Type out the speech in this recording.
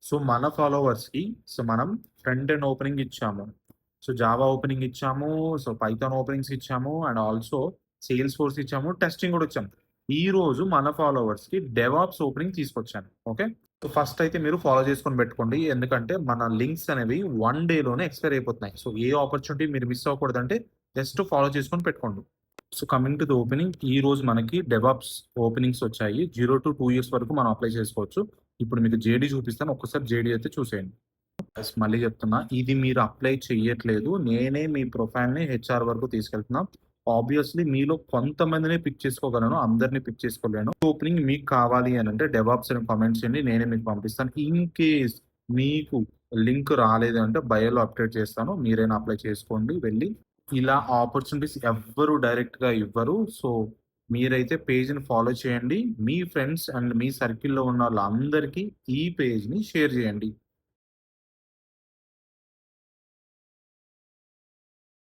So, మన ఫాలోవర్స్‌కి మనం front end opening ఇచ్చాము. సో, జావా ఓపెనింగ్ ఇచ్చాము. సో, పైథాన్ ఓపెనింగ్స్ ఇచ్చాము. అండ్ ఆల్సో సేల్స్ ఫోర్స్ ఇచ్చాము. టెస్టింగ్ కూడా ఇచ్చాము. ఈరోజు మన ఫాలోవర్స్‌కి డెవాప్స్ ఓపెనింగ్ తీసుకొచ్చాను. ఓకే. సో, ఫస్ట్ అయితే మీరు ఫాలో చేసుకొని పెట్టుకోండి. ఎందుకంటే మన లింక్స్ అనేవి 1 డేలోనే ఎక్స్‌పైర్ అయిపోతున్నాయి. సో, ఏ ఆపర్చునిటీ మీరు మిస్ అవ్వకూడదంటే జస్ట్ ఫాలో చేసుకొని పెట్టుకోండి. So, coming to the opening, ఈరోజు మనకి డెవాప్స్ ఓపెనింగ్స్ వచ్చాయి. 0-2 ఇయర్స్ వరకు మనం అప్లై చేసుకోవచ్చు. ఇప్పుడు మీకు జేడీ చూపిస్తాను. ఒక్కసారి జేడీ అయితే చూసేయండి. మళ్ళీ చెప్తున్నా, ఇది మీరు అప్లై చెయ్యట్లేదు. నేనే మీ ప్రొఫైల్‌ని హెచ్ఆర్ వరకు తీసుకెళ్తున్నా. ఆబ్వియస్‌లీ మీలో కొంతమందినే పిక్ చేసుకోగలను. అందరిని పిక్ చేసుకోలేను. ఓపెనింగ్ మీకు కావాలి అనంటే డెవాప్స్ అని కామెంట్స్ చేయండి. నేనే మీకు పంపిస్తాను. ఇన్ కేస్ మీకు లింక్ రాలేదు అంటే బయోలో అప్డేట్ చేస్తాను. మీరైనా అప్లై చేసుకోండి వెళ్లి. ఇలా ఆపర్చునిటీస్ ఎవ్వరు డైరెక్ట్‌గా ఇవ్వరు. సో, మీరైతే పేజ్‌ని ఫాలో చేయండి. మీ ఫ్రెండ్స్ అండ్ మీ సర్కిల్‌లో ఉన్నోళ్ళందరికీ ఈ పేజ్‌ని షేర్ చేయండి.